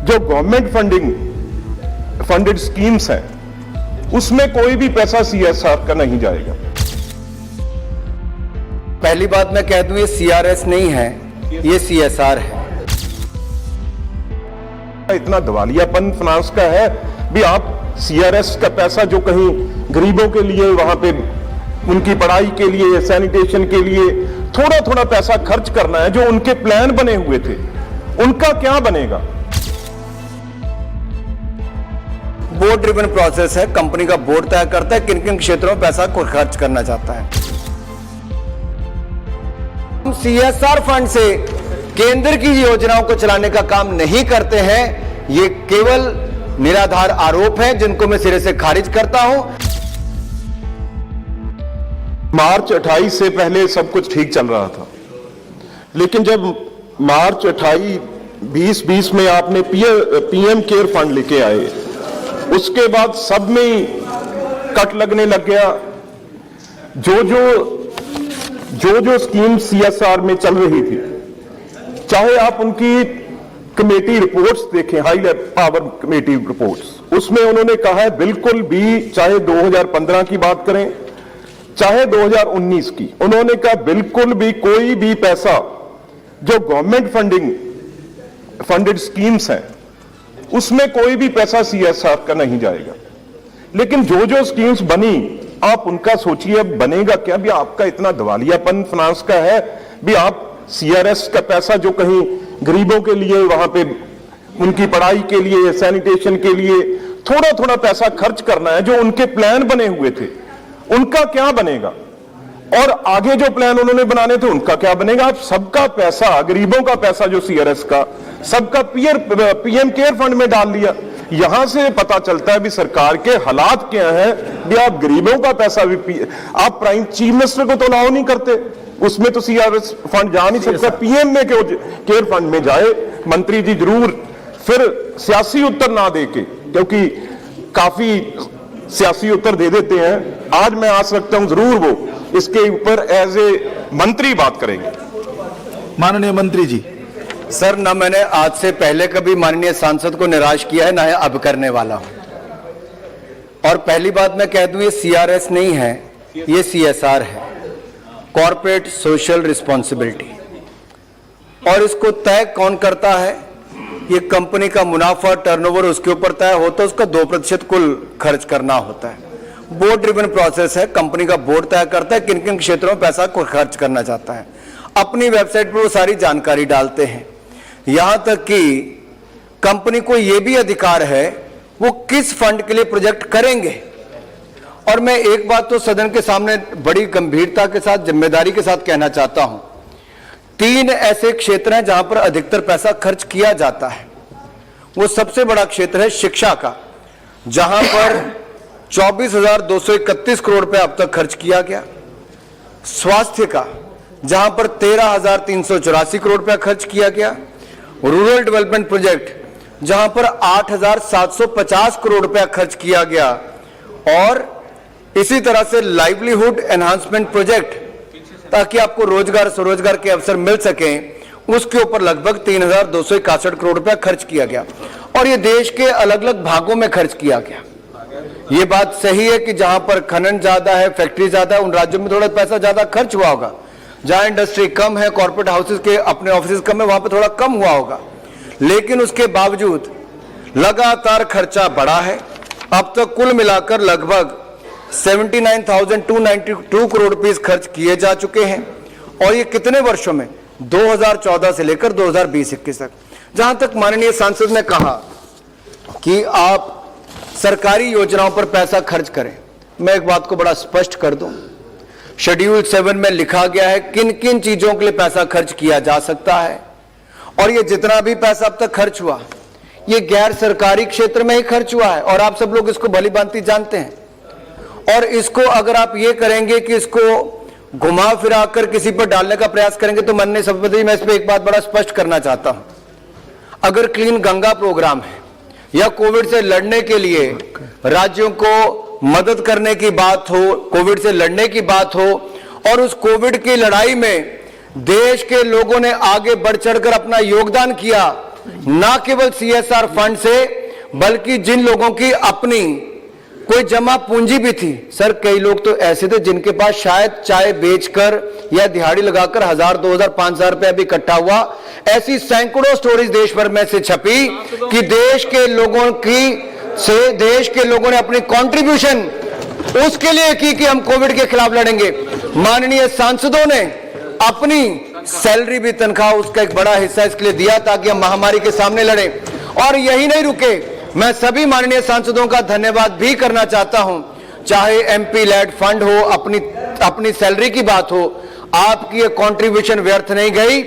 जो government funded schemes हैं उसमें कोई भी पैसा सीएसआर का नहीं जाएगा। पहली बात मैं कह दूं, ये सीआरएस नहीं है, ये सीएसआर है। इतना दिवालियापन फाइनेंस का है भी आप सीआरएस का पैसा जो कहीं गरीबों के लिए, वहां पे उनकी पढ़ाई के लिए, सैनिटेशन के लिए थोड़ा थोड़ा पैसा खर्च करना है, जो उनके प्लान बने हुए थे उनका क्या बनेगा? बोर्ड ड्रिवन प्रोसेस है, कंपनी का बोर्ड तय करता है किन किन क्षेत्रों में पैसा को खर्च करना चाहता है। हम सीएसआर फंड से केंद्र की योजनाओं को चलाने का काम नहीं करते हैं। ये केवल निराधार आरोप हैं जिनको मैं सिरे से खारिज करता हूं। मार्च 28 से पहले सब कुछ ठीक चल रहा था, लेकिन जब मार्च 2020 में आपने पीएम केयर फंड लेके आए, उसके बाद सब में कट लगने लग गया। जो स्कीम सीएसआर में चल रही थी, चाहे आप उनकी कमेटी रिपोर्ट्स देखें, हाई पावर कमेटी रिपोर्ट्स, उसमें उन्होंने कहा है बिल्कुल भी, चाहे 2015 की बात करें चाहे 2019 की, उन्होंने कहा बिल्कुल भी कोई भी पैसा जो गवर्नमेंट फंडेड स्कीम्स हैं उसमें कोई भी पैसा सीएसआर का नहीं जाएगा। लेकिन जो स्कीम्स बनी, आप उनका सोचिए अब बनेगा क्या? भी आपका इतना दिवालियापन फाइनेंस का है भी आप सीआरएस का पैसा जो कहीं गरीबों के लिए, वहां पे उनकी पढ़ाई के लिए, सैनिटेशन के लिए थोड़ा थोड़ा पैसा खर्च करना है, जो उनके प्लान बने हुए थे उनका क्या बनेगा? और आगे जो प्लान उन्होंने बनाने थे उनका क्या बनेगा? आप सबका पैसा, गरीबों का पैसा जो सीआरएस का, सबका पीएम केयर फंड में डाल लिया। यहां से पता चलता है भी सरकार के हालात क्या हैं। भी आप गरीबों का पैसा भी, आप प्राइम चीफ मिनिस्टर को तो अलाउ नहीं करते, उसमें तो सीआरएस फंड जा नहीं सकता, पीएम में केयर फंड में जाए। मंत्री जी जरूर फिर सियासी उत्तर ना देके, क्योंकि काफी सियासी उत्तर दे देते हैं, आज मैं आस रखता हूं जरूर वो इसके ऊपर एज ए मंत्री बात करेंगे। माननीय मंत्री जी। सर, न मैंने आज से पहले कभी माननीय सांसद को निराश किया है, ना है अब करने वाला हूं। और पहली बात मैं कह दूं, ये सीआरएस नहीं है, ये सीएसआर है, कॉर्पोरेट सोशल रिस्पॉन्सिबिलिटी। और इसको तय कौन करता है? ये कंपनी का मुनाफा, टर्नओवर उसके ऊपर तय होता है, उसका 2% कुल खर्च करना होता है। बोर्ड ड्रिवन प्रोसेस है, कंपनी का बोर्ड तय करता है किन किन क्षेत्रों में पैसा को खर्च करना चाहता है। अपनी वेबसाइट पर वो सारी जानकारी डालते हैं। यहां तक कि कंपनी को यह भी अधिकार है वो किस फंड के लिए प्रोजेक्ट करेंगे। और मैं एक बात तो सदन के सामने बड़ी गंभीरता के साथ, जिम्मेदारी के साथ कहना चाहता हूं, 3 ऐसे क्षेत्र हैं जहां पर अधिकतर पैसा खर्च किया जाता है। वो सबसे बड़ा क्षेत्र है शिक्षा का, जहां पर 24,231 करोड़ रुपए अब तक खर्च किया गया। स्वास्थ्य का, जहां पर 13,384 करोड़ रुपया खर्च किया गया। रूरल डेवलपमेंट प्रोजेक्ट, जहां पर 8,750 करोड़ रुपया खर्च किया गया। और इसी तरह से लाइवलीहुड एनहांसमेंट प्रोजेक्ट, ताकि आपको रोजगार स्वरोजगार के अवसर मिल सकें, उसके ऊपर लगभग 3,261 करोड़ रुपया खर्च किया गया। और ये देश के अलग अलग भागों में खर्च किया गया। ये बात सही है कि जहां पर खनन ज्यादा है, फैक्ट्री ज्यादा है, उन राज्यों में थोड़ा पैसा ज्यादा खर्च हुआ होगा। जहां इंडस्ट्री कम है, कॉर्पोरेट हाउसेस के अपने ऑफिस कम है, वहां पर थोड़ा कम हुआ होगा। लेकिन उसके बावजूद लगातार खर्चा बढ़ा है। अब तक कुल मिलाकर लगभग 79,292 करोड़ रुपीस खर्च किए जा चुके हैं। और ये कितने वर्षों में? 2014 से लेकर 2020-21 तक। जहां तक माननीय सांसद ने कहा कि आप सरकारी योजनाओं पर पैसा खर्च करें, मैं एक बात को बड़ा स्पष्ट कर दूं। शेड्यूल 7 में लिखा गया है किन किन चीजों के लिए पैसा खर्च किया जा सकता है। और ये जितना भी पैसा अब तक खर्च हुआ, ये गैर सरकारी क्षेत्र में ही खर्च हुआ है। और आप सब लोग इसको भली भांति जानते हैं। और इसको अगर आप ये करेंगे कि इसको घुमा फिरा कर किसी पर डालने का प्रयास करेंगे, तो माननीय सभापति, मैं इस पर एक बात बड़ा स्पष्ट करना चाहता हूं। अगर क्लीन गंगा प्रोग्राम है या कोविड से लड़ने के लिए राज्यों को मदद करने की बात हो, कोविड से लड़ने की बात हो, और उस कोविड की लड़ाई में देश के लोगों ने आगे बढ़ चढ़कर अपना योगदान किया, ना केवल सीएसआर फंड से, बल्कि जिन लोगों की अपनी कोई जमा पूंजी भी थी। सर, कई लोग तो ऐसे थे जिनके पास शायद चाय बेचकर या दिहाड़ी लगाकर 1000, 2000, 5000 रुपया भी इकट्ठा हुआ। ऐसी सैकड़ों स्टोरीज देश भर में से छपी कि देश के लोगों ने अपनी कंट्रीब्यूशन उसके लिए की कि हम कोविड के खिलाफ लड़ेंगे। माननीय सांसदों ने अपनी सैलरी भी, तनख्वाह, उसका एक बड़ा हिस्सा इसके लिए दिया ताकि हम महामारी के सामने लड़ें। और यही नहीं रुके, मैं सभी माननीय सांसदों का धन्यवाद भी करना चाहता हूं। चाहे एमपी लेड फंड हो, अपनी सैलरी की बात हो, आपकी ये कंट्रीब्यूशन व्यर्थ नहीं गई।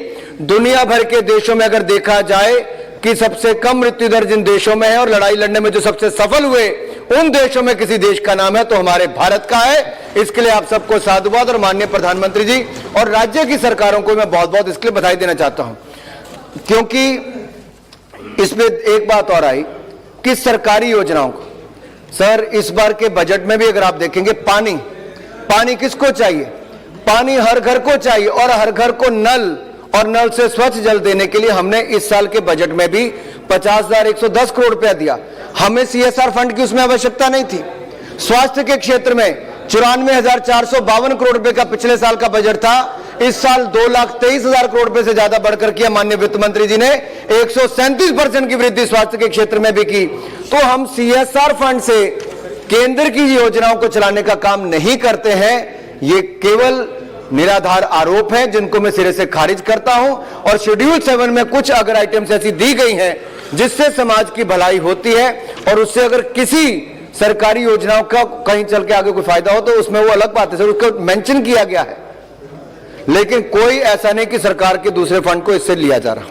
दुनिया भर के देशों में अगर देखा जाए कि सबसे कम मृत्यु दर जिन देशों में है और लड़ाई लड़ने में जो सबसे सफल हुए उन देशों में किसी देश का नाम है तो हमारे भारत का है। इसके लिए आप सबको साधुवाद, और माननीय प्रधानमंत्री जी और राज्य की सरकारों को मैं बहुत बहुत इसके लिए बधाई देना चाहता हूं। क्योंकि इसमें एक बात और आई कि सरकारी योजनाओं को, सर, इस बार के बजट में भी अगर आप देखेंगे, पानी किसको चाहिए? पानी हर घर को चाहिए, और हर घर को नल और नल से स्वच्छ जल देने के लिए हमने इस साल के बजट में भी 50,110 करोड़ रुपया दिया। हमें सीएसआर फंड की उसमें आवश्यकता नहीं थी। स्वास्थ्य के क्षेत्र में 94,452 करोड़ रुपए का पिछले साल का बजट था। इस साल 2,23,000 करोड़ रुपए से ज्यादा बढ़कर किया। माननीय वित्त मंत्री जी ने 137% की वृद्धि स्वास्थ्य के क्षेत्र में भी की। तो हम सीएसआर फंड से केंद्र की योजनाओं को चलाने का काम नहीं करते हैं। ये केवल निराधार आरोप हैं जिनको मैं सिरे से खारिज करता हूं। और शेड्यूल 7 में कुछ अगर आइटम्स ऐसी दी गई हैं जिससे समाज की भलाई होती है और उससे अगर किसी सरकारी योजनाओं का कहीं चल के आगे कोई फायदा हो तो उसमें वो अलग बात है, सर, उसको मेंशन किया गया है। लेकिन कोई ऐसा नहीं कि सरकार के दूसरे फंड को इससे लिया जा रहा।